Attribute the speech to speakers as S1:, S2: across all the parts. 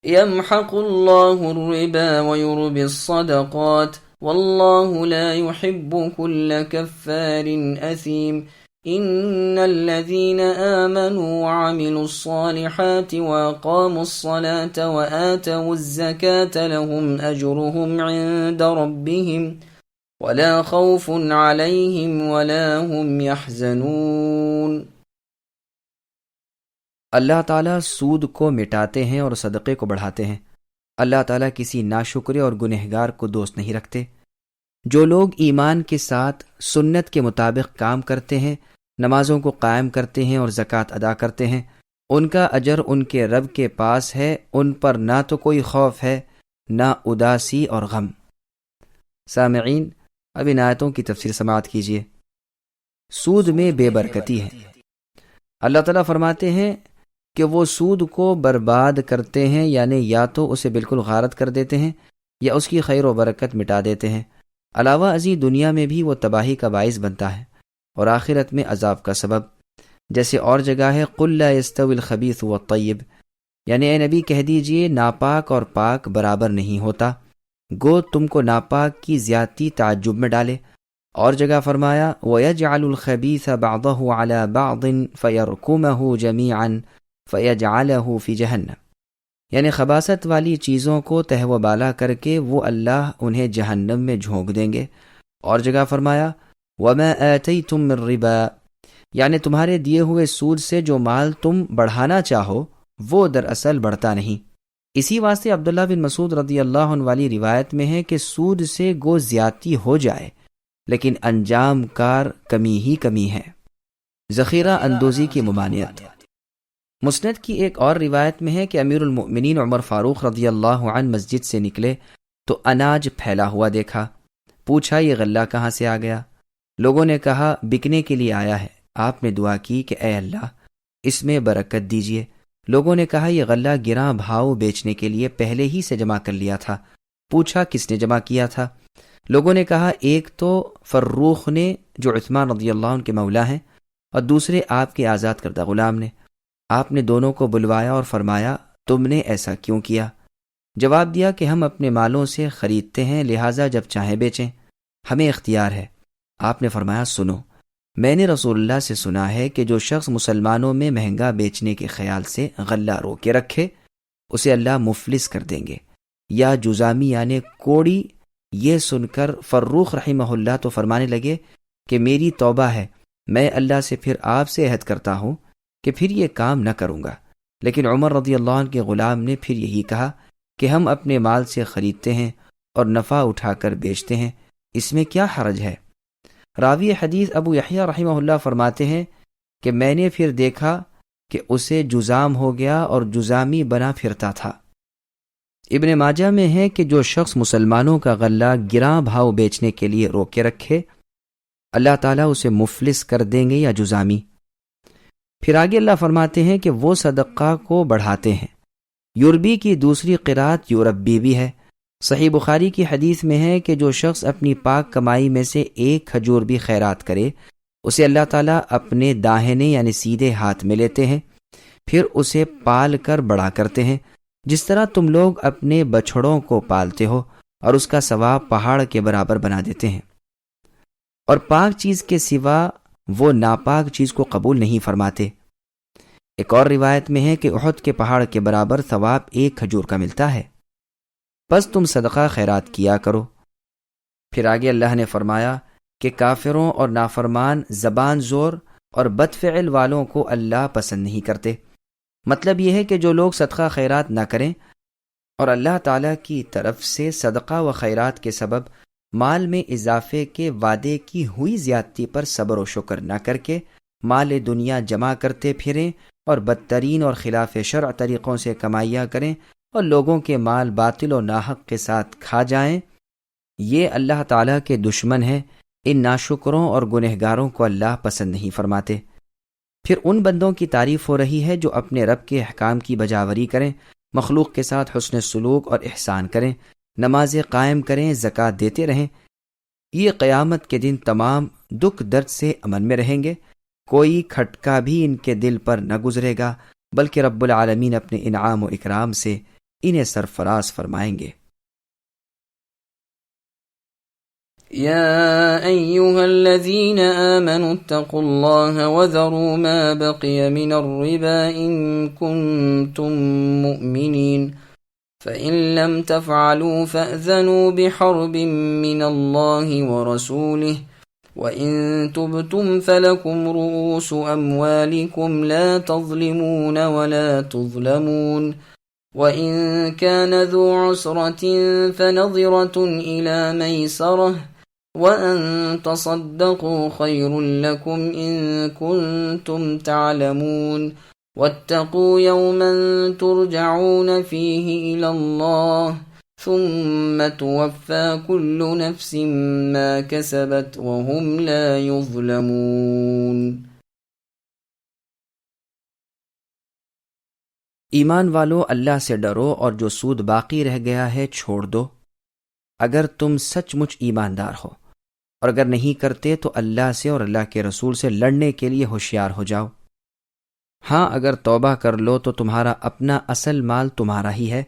S1: يمحق الله الربا ويربي الصدقات والله لا يحب كل كفار أثيم إن الذين آمنوا وعملوا الصالحات وأقاموا الصلاة وآتوا الزكاة لهم أجرهم عند ربهم ولا خوف عليهم ولا هم يحزنون۔
S2: اللہ تعالیٰ سود کو مٹاتے ہیں اور صدقے کو بڑھاتے ہیں۔ اللہ تعالیٰ کسی ناشکرے اور گنہگار کو دوست نہیں رکھتے۔ جو لوگ ایمان کے ساتھ سنت کے مطابق کام کرتے ہیں، نمازوں کو قائم کرتے ہیں اور زکوٰۃ ادا کرتے ہیں، ان کا اجر ان کے رب کے پاس ہے، ان پر نہ تو کوئی خوف ہے نہ اداسی اور غم۔ سامعین، اب ان آیتوں کی تفسیر سماعت کیجیے۔ سود میں بے برکتی ہے۔ اللہ تعالیٰ فرماتے ہیں کہ وہ سود کو برباد کرتے ہیں، یعنی یا تو اسے بالکل غارت کر دیتے ہیں یا اس کی خیر و برکت مٹا دیتے ہیں۔ علاوہ ازیں دنیا میں بھی وہ تباہی کا باعث بنتا ہے اور آخرت میں عذاب کا سبب۔ جیسے اور جگہ ہے قُل لَا يَسْتَوِي الْخَبِيثُ وَالطَّيِّبُ، یعنی اے نبی کہہ دیجئے ناپاک اور پاک برابر نہیں ہوتا، گو تم کو ناپاک کی زیادتی تعجب میں ڈالے۔ اور جگہ فرمایا وَيَجْعَلُ الْخَبِيثَ بَعْضَهُ عَلَى بَعْضٍ فَيَرْكُمَهُ جَمِيعًا فَيَجْعَلَهُ فِي جَهَنَّمَ، یعنی خباثت والی چیزوں کو تہ و بالا کر کے وہ اللہ انہیں جہنم میں جھونک دیں گے۔ اور جگہ فرمایا وَمَا آتَيْتُم مِّن رِّبَا، یعنی تمہارے دیے ہوئے سود سے جو مال تم بڑھانا چاہو وہ دراصل بڑھتا نہیں۔ اسی واسطے عبداللہ بن مسعود رضی اللہ عنہ والی روایت میں ہے کہ سود سے گو زیادتی ہو جائے لیکن انجام کار کمی ہی کمی ہے۔ ذخیرہ اندوزی کی ممانعت۔ مسند کی ایک اور روایت میں ہے کہ امیر المؤمنین عمر فاروق رضی اللہ عنہ مسجد سے نکلے تو اناج پھیلا ہوا دیکھا۔ پوچھا یہ غلہ کہاں سے آ گیا؟ لوگوں نے کہا بکنے کے لیے آیا ہے۔ آپ نے دعا کی کہ اے اللہ اس میں برکت دیجئے۔ لوگوں نے کہا یہ غلہ گراں بھاؤ بیچنے کے لیے پہلے ہی سے جمع کر لیا تھا۔ پوچھا کس نے جمع کیا تھا؟ لوگوں نے کہا ایک تو فروخ نے جو عثمان رضی اللہ عنہ کے مولا ہیں، اور دوسرے آپ کے آزاد کردہ غلام نے۔ آپ نے دونوں کو بلوایا اور فرمایا تم نے ایسا کیوں کیا؟ جواب دیا کہ ہم اپنے مالوں سے خریدتے ہیں، لہٰذا جب چاہیں بیچیں، ہمیں اختیار ہے۔ آپ نے فرمایا سنو، میں نے رسول اللہ سے سنا ہے کہ جو شخص مسلمانوں میں مہنگا بیچنے کے خیال سے غلہ رو کے رکھے اسے اللہ مفلس کر دیں گے، یا جزامی یعنی کوڑی۔ یہ سن کر فروخ رحمہ اللہ تو فرمانے لگے کہ میری توبہ ہے، میں اللہ سے پھر آپ سے عہد کرتا ہوں کہ پھر یہ کام نہ کروں گا۔ لیکن عمر رضی اللہ عنہ کے غلام نے پھر یہی کہا کہ ہم اپنے مال سے خریدتے ہیں اور نفع اٹھا کر بیچتے ہیں، اس میں کیا حرج ہے؟ راوی حدیث ابو یحییٰ رحمہ اللہ فرماتے ہیں کہ میں نے پھر دیکھا کہ اسے جزام ہو گیا اور جزامی بنا پھرتا تھا۔ ابن ماجہ میں ہے کہ جو شخص مسلمانوں کا غلہ گراں بھاؤ بیچنے کے لیے روکے رکھے اللہ تعالیٰ اسے مفلس کر دیں گے یا جزامی۔ پھر آگے اللہ فرماتے ہیں کہ وہ صدقہ کو بڑھاتے ہیں۔ یوربی کی دوسری قرات یوربی بھی ہے۔ صحیح بخاری کی حدیث میں ہے کہ جو شخص اپنی پاک کمائی میں سے ایک کھجور بھی خیرات کرے اسے اللہ تعالیٰ اپنے داہنے یعنی سیدھے ہاتھ میں لیتے ہیں، پھر اسے پال کر بڑا کرتے ہیں، جس طرح تم لوگ اپنے بچھڑوں کو پالتے ہو، اور اس کا ثواب پہاڑ کے برابر بنا دیتے ہیں۔ اور پاک چیز کے سوا وہ ناپاک چیز کو قبول نہیں فرماتے۔ ایک اور روایت میں ہے کہ احد کے پہاڑ کے برابر ثواب ایک کھجور کا ملتا ہے۔ بس تم صدقہ خیرات کیا کرو۔ پھر آگے اللہ نے فرمایا کہ کافروں اور نافرمان زبان زور اور بد فعل والوں کو اللہ پسند نہیں کرتے۔ مطلب یہ ہے کہ جو لوگ صدقہ خیرات نہ کریں اور اللہ تعالیٰ کی طرف سے صدقہ و خیرات کے سبب مال میں اضافے کے وعدے کی ہوئی زیادتی پر صبر و شکر نہ کر کے مال دنیا جمع کرتے پھریں اور بدترین اور خلاف شرع طریقوں سے کمائیاں کریں اور لوگوں کے مال باطل و ناحق کے ساتھ کھا جائیں، یہ اللہ تعالیٰ کے دشمن ہیں۔ ان ناشکروں اور گنہگاروں کو اللہ پسند نہیں فرماتے۔ پھر ان بندوں کی تعریف ہو رہی ہے جو اپنے رب کے احکام کی بجاوری کریں، مخلوق کے ساتھ حسن سلوک اور احسان کریں، نمازیں قائم کریں، زکوٰۃ دیتے رہیں۔ یہ قیامت کے دن تمام دکھ درد سے امن میں رہیں گے، کوئی کھٹکا بھی ان کے دل پر نہ گزرے گا، بلکہ رب العالمین اپنے انعام و اکرام سے انہیں سرفراز فرمائیں گے۔
S1: يا أيها الذين آمنوا اتقوا الله وذروا ما بقي من الربا إن كنتم مؤمنين فإن لم تفعلوا فأذنوا بحرب من الله ورسوله وإن تبتم فلكم رؤوس أموالكم لا تظلمون ولا تظلمون وإن كان ذو عسرة فنظرة إلى ميسرة وَأَن تَصَدَّقُوا خَيْرٌ لَكُمْ إِن كُنتُمْ تَعْلَمُونَ وَاتَّقُوا يَوْمًا تُرْجَعُونَ فِيهِ إِلَى اللَّهِ ثُمَّ تُوَفَّى كُلُّ نَفْسٍ مَا كَسَبَتْ وَهُمْ لَا يُظْلَمُونَ۔
S2: ایمان والو، اللہ سے ڈرو اور جو سود باقی رہ گیا ہے چھوڑ دو، اگر تم سچ مچ ایماندار ہو، اور اگر نہیں کرتے تو اللہ سے اور اللہ کے رسول سے لڑنے کے لیے ہوشیار ہو جاؤ۔ ہاں، اگر توبہ کر لو تو تمہارا اپنا اصل مال تمہارا ہی ہے،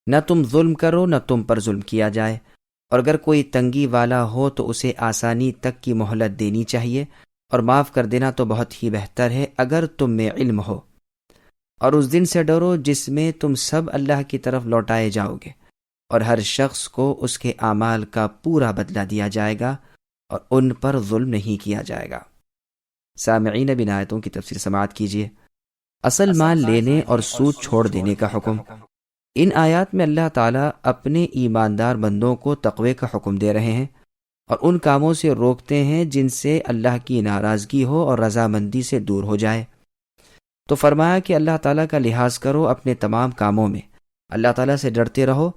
S2: نہ تم ظلم کرو نہ تم پر ظلم کیا جائے، اور اگر کوئی تنگی والا ہو تو اسے آسانی تک کی مہلت دینی چاہیے، اور معاف کر دینا تو بہت ہی بہتر ہے اگر تم میں علم ہو۔ اور اس دن سے ڈرو جس میں تم سب اللہ کی طرف لوٹائے جاؤ گے، اور ہر شخص کو اس کے اعمال کا پورا بدلہ دیا جائے گا، اور ان پر ظلم نہیں کیا جائے گا۔ سامعین، اب ان آیتوں کی تفسیر سماعت کیجیے۔ اصل مال لینے اور سود چھوڑ دینے کا حکم۔ ان آیات میں اللہ تعالیٰ اپنے ایماندار بندوں کو تقوی کا حکم دے رہے ہیں، اور ان کاموں سے روکتے ہیں جن سے اللہ کی ناراضگی ہو اور رضامندی سے دور ہو جائے۔ تو فرمایا کہ اللہ تعالیٰ کا لحاظ کرو اپنے تمام کاموں میں، اللہ تعالیٰ سے ڈرتے رہو،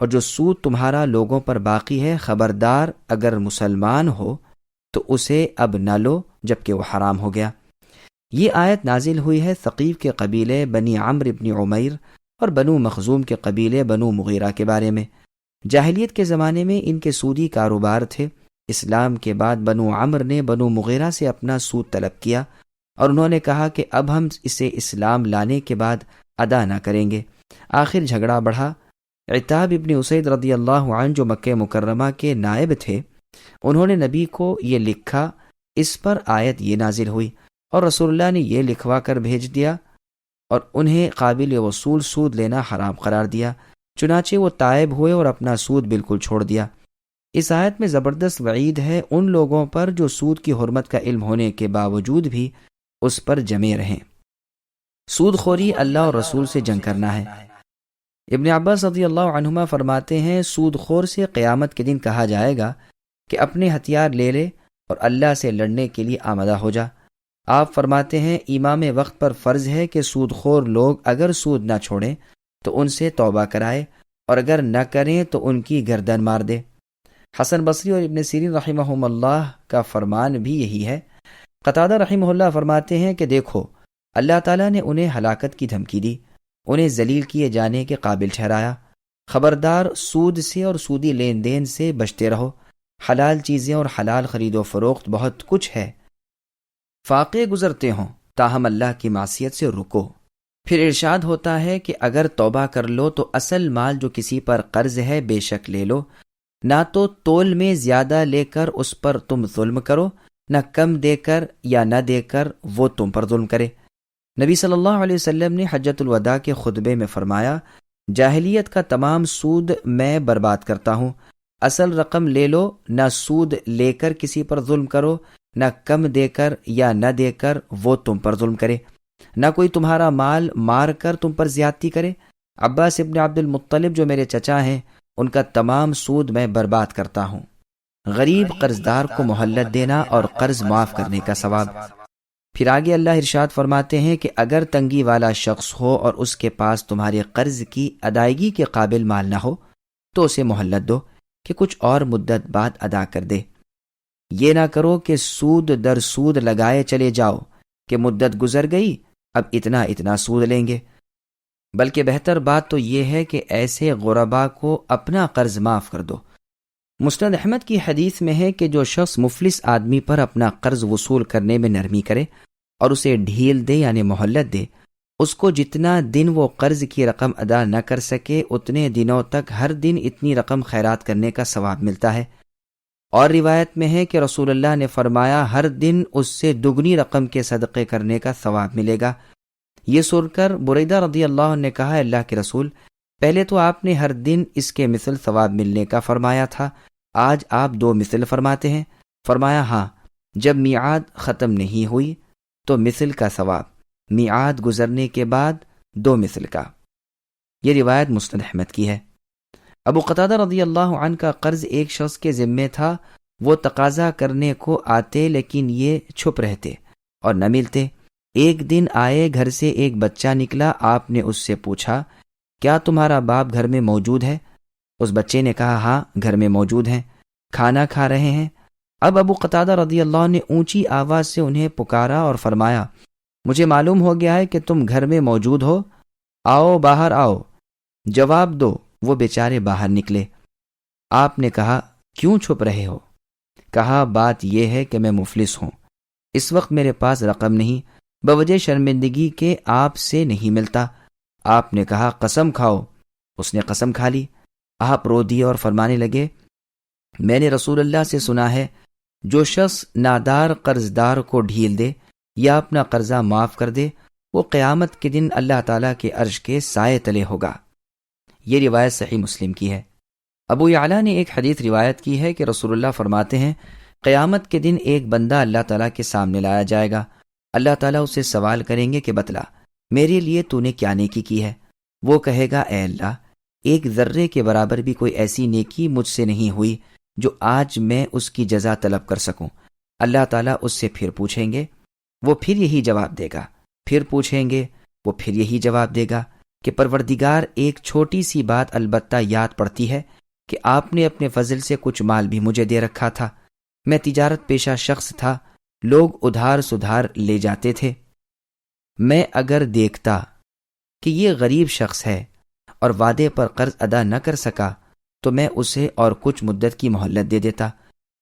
S2: اور جو سود تمہارا لوگوں پر باقی ہے، خبردار اگر مسلمان ہو تو اسے اب نہ لو جبکہ وہ حرام ہو گیا۔ یہ آیت نازل ہوئی ہے ثقیف کے قبیلے بنی عمرو بن عمیر اور بنو مخزوم کے قبیلے بنو مغیرہ کے بارے میں۔ جاہلیت کے زمانے میں ان کے سودی کاروبار تھے۔ اسلام کے بعد بنو عمرو نے بنو مغیرہ سے اپنا سود طلب کیا، اور انہوں نے کہا کہ اب ہم اسے اسلام لانے کے بعد ادا نہ کریں گے۔ آخر جھگڑا بڑھا۔ عتاب ابن اسید رضی اللہ عنہ جو مکہ مکرمہ کے نائب تھے، انہوں نے نبی کو یہ لکھا، اس پر آیت یہ نازل ہوئی، اور رسول اللہ نے یہ لکھوا کر بھیج دیا، اور انہیں قابل وصول سود لینا حرام قرار دیا۔ چنانچہ وہ تائب ہوئے اور اپنا سود بالکل چھوڑ دیا۔ اس آیت میں زبردست وعید ہے ان لوگوں پر جو سود کی حرمت کا علم ہونے کے باوجود بھی اس پر جمے رہیں۔ سود خوری اللہ اور رسول سے جنگ کرنا ہے۔ ابن عباس رضی اللہ عنہما فرماتے ہیں، سود خور سے قیامت کے دن کہا جائے گا کہ اپنے ہتھیار لے لے اور اللہ سے لڑنے کے لیے آمادہ ہو جا۔ آپ فرماتے ہیں، امام وقت پر فرض ہے کہ سود خور لوگ اگر سود نہ چھوڑیں تو ان سے توبہ کرائے، اور اگر نہ کریں تو ان کی گردن مار دے۔ حسن بصری اور ابن سیرین رحمہم اللہ کا فرمان بھی یہی ہے۔ قتادہ رحمہ اللہ فرماتے ہیں کہ دیکھو، اللہ تعالیٰ نے انہیں ہلاکت کی دھمکی دی، انہیں ذلیل کیے جانے کے قابل ٹھہرایا۔ خبردار، سود سے اور سودی لین دین سے بچتے رہو۔ حلال چیزیں اور حلال خرید و فروخت بہت کچھ ہے، فاقے گزرتے ہوں، تاہم اللہ کی معصیت سے رکو۔ پھر ارشاد ہوتا ہے کہ اگر توبہ کر لو تو اصل مال جو کسی پر قرض ہے بے شک لے لو، نہ تو تول میں زیادہ لے کر اس پر تم ظلم کرو، نہ کم دے کر یا نہ دے کر وہ تم پر ظلم کرے۔ نبی صلی اللہ علیہ وسلم نے حجۃ الوداع کے خطبے میں فرمایا، جاہلیت کا تمام سود میں برباد کرتا ہوں۔ اصل رقم لے لو، نہ سود لے کر کسی پر ظلم کرو، نہ کم دے کر یا نہ دے کر وہ تم پر ظلم کرے، نہ کوئی تمہارا مال مار کر تم پر زیادتی کرے۔ عباس ابن عبد المطلب جو میرے چچا ہیں، ان کا تمام سود میں برباد کرتا ہوں۔ غریب قرضدار کو مہلت دینا اور قرض معاف کرنے کا ثواب۔ پھر آگے اللہ ارشاد فرماتے ہیں کہ اگر تنگی والا شخص ہو اور اس کے پاس تمہارے قرض کی ادائیگی کے قابل مال نہ ہو تو اسے مہلت دو کہ کچھ اور مدت بعد ادا کر دے۔ یہ نہ کرو کہ سود در سود لگائے چلے جاؤ کہ مدت گزر گئی، اب اتنا سود لیں گے، بلکہ بہتر بات تو یہ ہے کہ ایسے غربا کو اپنا قرض معاف کر دو۔ مسند احمد کی حدیث میں ہے کہ جو شخص مفلس آدمی پر اپنا قرض وصول کرنے میں نرمی کرے اور اسے ڈھیل دے یعنی مہلت دے، اس کو جتنا دن وہ قرض کی رقم ادا نہ کر سکے اتنے دنوں تک ہر دن اتنی رقم خیرات کرنے کا ثواب ملتا ہے۔ اور روایت میں ہے کہ رسول اللہ نے فرمایا ہر دن اس سے دگنی رقم کے صدقے کرنے کا ثواب ملے گا۔ یہ سن کر بریدہ رضی اللہ عنہ نے کہا، اللہ کے رسول، پہلے تو آپ نے ہر دن اس کے مثل ثواب ملنے کا فرمایا تھا، آج آپ 2 مثل فرماتے ہیں؟ فرمایا ہاں، جب میعاد ختم نہیں ہوئی تو مثل کا ثواب، میعاد گزرنے کے بعد 2 مثل کا۔ یہ روایت مسند احمد کی ہے۔ ابو قتادہ رضی اللہ عنہ کا قرض ایک شخص کے ذمے تھا، وہ تقاضا کرنے کو آتے لیکن یہ چھپ رہتے اور نہ ملتے۔ ایک دن آئے، گھر سے ایک بچہ نکلا، آپ نے اس سے پوچھا کیا تمہارا باپ گھر میں موجود ہے؟ اس بچے نے کہا ہاں گھر میں موجود ہیں، کھانا کھا رہے ہیں۔ اب ابو قتادہ رضی اللہ عنہ نے اونچی آواز سے انہیں پکارا اور فرمایا مجھے معلوم ہو گیا ہے کہ تم گھر میں موجود ہو، آؤ باہر آؤ، جواب دو۔ وہ بیچارے باہر نکلے۔ آپ نے کہا کیوں چھپ رہے ہو؟ کہا بات یہ ہے کہ میں مفلس ہوں، اس وقت میرے پاس رقم نہیں، بوجہ شرمندگی کے آپ سے نہیں ملتا۔ آپ نے کہا قسم کھاؤ۔ اس نے قسم کھا لی۔ آپ رو دیے اور فرمانے لگے میں نے رسول اللہ سے سنا ہے جو شخص نادار قرضدار کو ڈھیل دے یا اپنا قرضہ معاف کر دے وہ قیامت کے دن اللہ تعالیٰ کے عرش کے سائے تلے ہوگا۔ یہ روایت صحیح مسلم کی ہے۔ ابو یعلا نے ایک حدیث روایت کی ہے کہ رسول اللہ فرماتے ہیں قیامت کے دن ایک بندہ اللہ تعالیٰ کے سامنے لایا جائے گا، اللہ تعالیٰ اسے سوال کریں گے کہ بتلا میرے لیے تو نے کیا نیکی کی ہے؟ وہ کہے گا اے اللہ، ایک ذرے کے برابر بھی کوئی ایسی نیکی مجھ سے نہیں ہوئی جو آج میں اس کی جزا طلب کر سکوں۔ اللہ تعالیٰ اس سے پھر پوچھیں گے، وہ پھر یہی جواب دے گا، پھر پوچھیں گے، وہ پھر یہی جواب دے گا کہ پروردگار ایک چھوٹی سی بات البتہ یاد پڑتی ہے کہ آپ نے اپنے فضل سے کچھ مال بھی مجھے دے رکھا تھا، میں تجارت پیشہ شخص تھا، لوگ ادھار سدھار لے جاتے تھے، میں اگر دیکھتا کہ یہ غریب شخص ہے اور وعدے پر قرض ادا نہ کر سکا تو میں اسے اور کچھ مدت کی مہلت دے دیتا،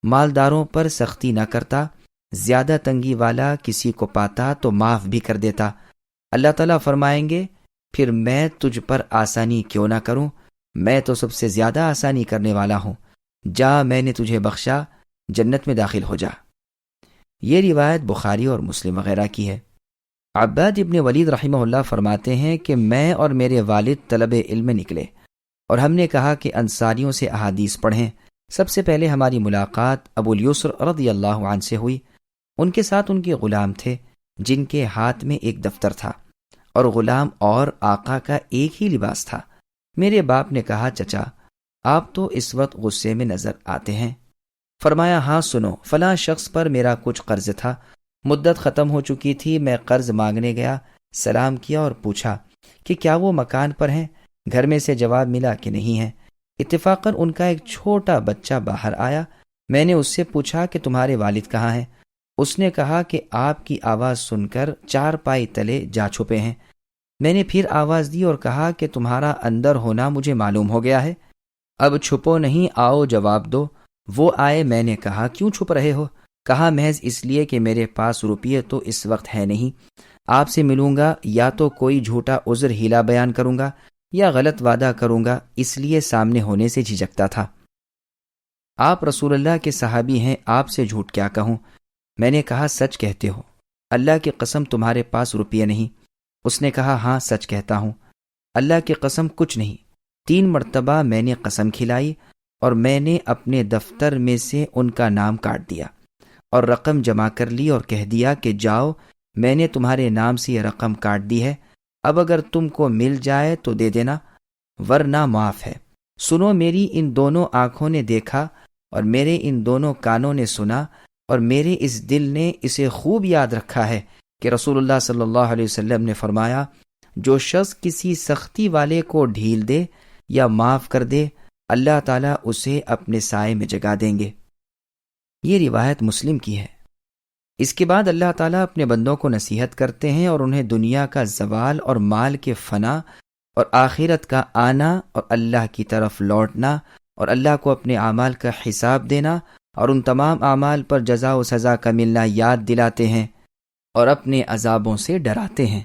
S2: مالداروں پر سختی نہ کرتا، زیادہ تنگی والا کسی کو پاتا تو معاف بھی کر دیتا۔ اللہ تعالیٰ فرمائیں گے پھر میں تجھ پر آسانی کیوں نہ کروں، میں تو سب سے زیادہ آسانی کرنے والا ہوں، جا میں نے تجھے بخشا، جنت میں داخل ہو جا۔ یہ روایت بخاری اور مسلم وغیرہ کی ہے۔ عباد ابن ولید رحمہ اللہ فرماتے ہیں کہ میں اور میرے والد طلب علم نکلے اور ہم نے کہا کہ انصاریوں سے احادیث پڑھیں۔ سب سے پہلے ہماری ملاقات ابو الیسر رضی اللہ عنہ سے ہوئی، ان کے ساتھ ان کے غلام تھے جن کے ہاتھ میں ایک دفتر تھا اور غلام اور آقا کا ایک ہی لباس تھا۔ میرے باپ نے کہا چچا آپ تو اس وقت غصے میں نظر آتے ہیں۔ فرمایا ہاں سنو، فلاں شخص پر میرا کچھ قرض تھا، مدت ختم ہو چکی تھی، میں قرض مانگنے گیا، سلام کیا اور پوچھا کہ کیا وہ مکان پر ہیں؟ گھر میں سے جواب ملا کہ نہیں ہے۔ اتفاقاً ان کا ایک چھوٹا بچہ باہر آیا، میں نے اس سے پوچھا کہ تمہارے والد کہاں ہیں؟ اس نے کہا کہ آپ کی آواز سن کر چارپائی تلے جا چھپے ہیں۔ میں نے پھر آواز دی اور کہا کہ تمہارا اندر ہونا مجھے معلوم ہو گیا ہے، اب چھپو نہیں، آؤ جواب دو۔ وہ آئے، میں نے کہا کیوں چھپ رہے ہو؟ کہا محض اس لیے کہ میرے پاس روپیے تو اس وقت ہے نہیں، آپ سے ملوں گا یا تو کوئی جھوٹا عذر ہیلا بیان کروں گا یا غلط وعدہ کروں گا، اس لیے سامنے ہونے سے جھجکتا تھا۔ آپ رسول اللہ کے صحابی ہیں، آپ سے جھوٹ کیا کہوں؟ میں نے کہا سچ کہتے ہو، اللہ کی قسم تمہارے پاس روپیے نہیں؟ اس نے کہا ہاں سچ کہتا ہوں، اللہ کی قسم کچھ نہیں۔ 3 مرتبہ میں نے قسم کھلائی اور میں نے اپنے دفتر میں سے ان کا نام کاٹ دیا اور رقم جمع کر لی اور کہہ دیا کہ جاؤ، میں نے تمہارے نام سے یہ رقم کاٹ دی ہے، اب اگر تم کو مل جائے تو دے دینا ورنہ معاف ہے۔ سنو، میری ان دونوں آنکھوں نے دیکھا اور میرے ان دونوں کانوں نے سنا اور میرے اس دل نے اسے خوب یاد رکھا ہے کہ رسول اللہ صلی اللہ علیہ وسلم نے فرمایا جو شخص کسی سختی والے کو ڈھیل دے یا معاف کر دے اللہ تعالیٰ اسے اپنے سائے میں جگا دیں گے۔ یہ روایت مسلم کی ہے۔ اس کے بعد اللہ تعالیٰ اپنے بندوں کو نصیحت کرتے ہیں اور انہیں دنیا کا زوال اور مال کے فنا اور آخرت کا آنا اور اللہ کی طرف لوٹنا اور اللہ کو اپنے اعمال کا حساب دینا اور ان تمام اعمال پر جزا و سزا کا ملنا یاد دلاتے ہیں اور اپنے عذابوں سے ڈراتے ہیں۔